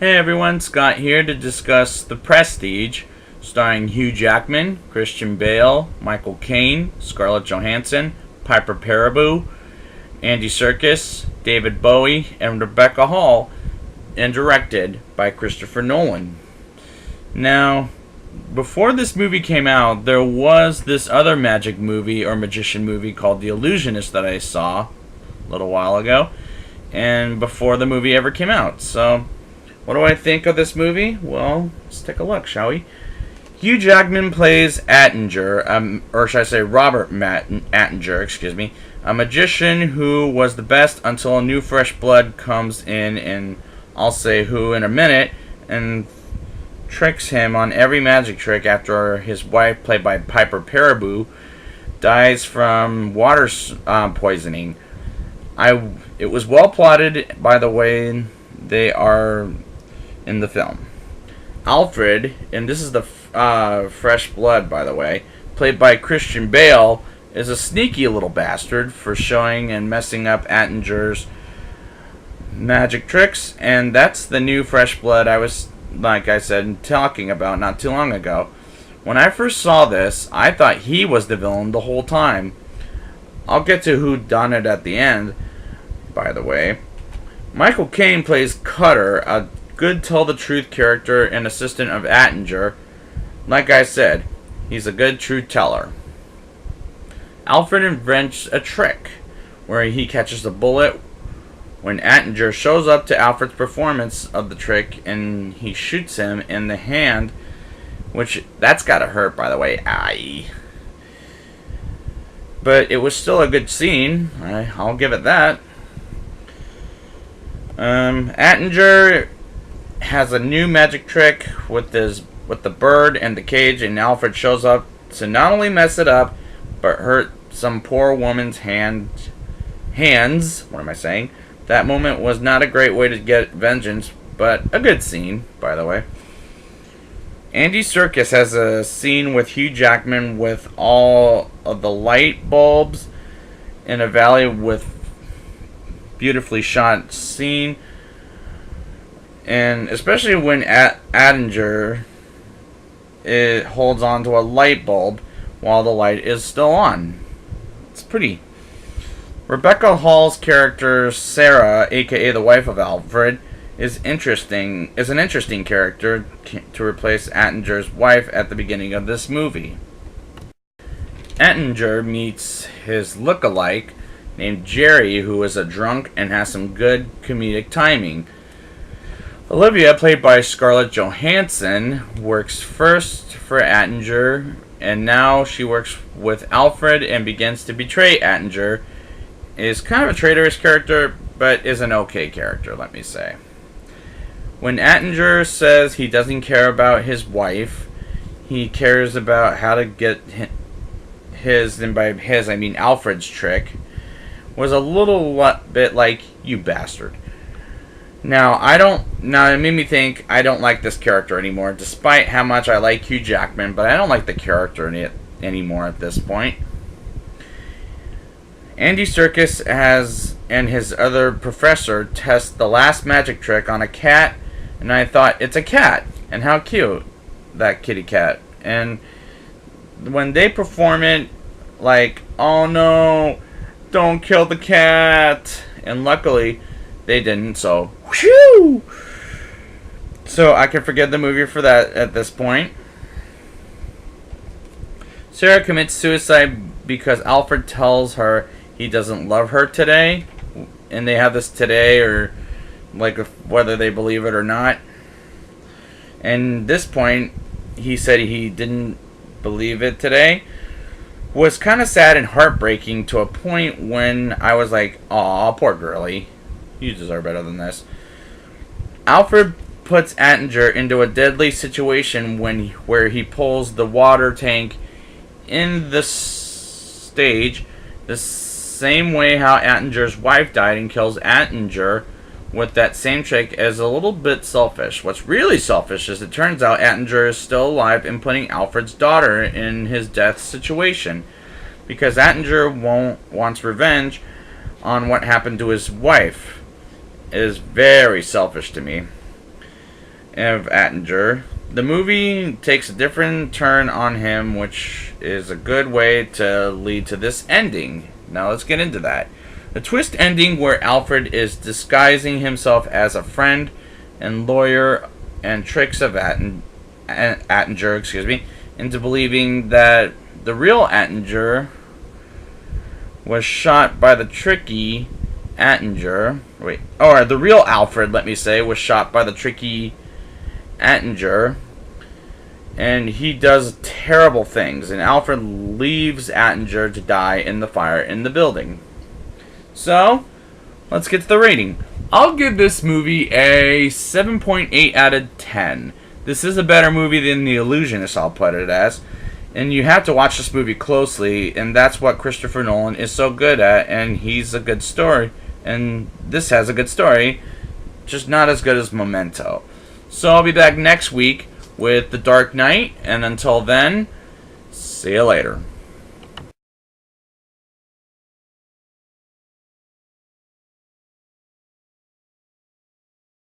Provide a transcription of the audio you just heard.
Hey everyone, Scott here to discuss The Prestige, starring Hugh Jackman, Christian Bale, Michael Caine, Scarlett Johansson, Piper Perabo, Andy Serkis, David Bowie, and Rebecca Hall, and directed by Christopher Nolan. Now, before this movie came out, there was this other magic movie or magician movie called The Illusionist that I saw a little while ago, and before the movie ever came out. So, what do I think of this movie? Well, let's take a look, shall we? Hugh Jackman plays Attinger, or should I say Robert Attinger, excuse me, a magician who was the best until a new fresh blood comes in, and I'll say who in a minute, and tricks him on every magic trick after his wife, played by Piper Perabo, dies from water poisoning. It was well plotted by the way they are in the film. Alfred, and this is the fresh blood, by the way, played by Christian Bale, is a sneaky little bastard for showing and messing up Attinger's magic tricks, and that's the new fresh blood I was, like I said, talking about not too long ago. When I first saw this, I thought he was the villain the whole time. I'll get to who done it at the end, by the way. Michael Caine plays Cutter, a good tell-the-truth character and assistant of Attinger. Like I said, he's a good truth teller. Alfred invents a trick where he catches a bullet when Attinger shows up to Alfred's performance of the trick, and he shoots him in the hand, which, that's gotta hurt, by the way. Aye. But it was still a good scene. I'll give it that. Attinger has a new magic trick with the bird and the cage, and Alfred shows up to not only mess it up, but hurt some poor woman's hands. What am I saying? That moment was not a great way to get vengeance, but a good scene, by the way. Andy Serkis has a scene with Hugh Jackman with all of the light bulbs in a valley with beautifully shot scene, and especially when Attinger holds on to a light bulb while the light is still on. It's pretty. Rebecca Hall's character Sarah, aka the wife of Alfred, is an interesting character to replace Attinger's wife at the beginning of this movie. Attinger meets his look-alike named Jerry, who is a drunk and has some good comedic timing. Olivia, played by Scarlett Johansson, works first for Attinger, and now she works with Alfred and begins to betray Attinger. Is kind of a traitorous character, but is an okay character, let me say. When Attinger says he doesn't care about his wife, he cares about how to get his, and by his I mean Alfred's trick, was a little bit like, you bastard. Now it made me think I don't like this character anymore, despite how much I like Hugh Jackman, but I don't like the character in it anymore at this point. Andy Serkis and his other professor test the last magic trick on a cat, and I thought, it's a cat, and how cute, that kitty cat. And when they perform it, like, oh no, don't kill the cat, and luckily they didn't, so whew! So I can forget the movie for that at this point. Sarah commits suicide because Alfred tells her he doesn't love her today, and they have this today, or like whether they believe it or not. And this point, he said he didn't believe it today. Was kind of sad and heartbreaking to a point when I was like, aw, poor girlie. You deserve better than this. Alfred puts Attinger into a deadly situation where he pulls the water tank in the stage, the same way how Attinger's wife died, and kills Attinger with that same trick, as a little bit selfish. What's really selfish is it turns out Attinger is still alive and putting Alfred's daughter in his death situation, because Attinger wants revenge on what happened to his wife. It is very selfish to me. of Attinger. The movie takes a different turn on him, which is a good way to lead to this ending. Now let's get into that. The twist ending where Alfred is disguising himself as a friend and lawyer and tricks of Attinger, into believing that the real Attinger was shot by the tricky Attinger. The real Alfred, let me say, was shot by the tricky Attinger. And he does terrible things. And Alfred leaves Attinger to die in the fire in the building. So, let's get to the rating. I'll give this movie a 7.8 out of 10. This is a better movie than The Illusionist, I'll put it as. And you have to watch this movie closely, and that's what Christopher Nolan is so good at, and he's a good story. And this has a good story, just not as good as Memento. So I'll be back next week with The Dark Knight, and until then, see you later.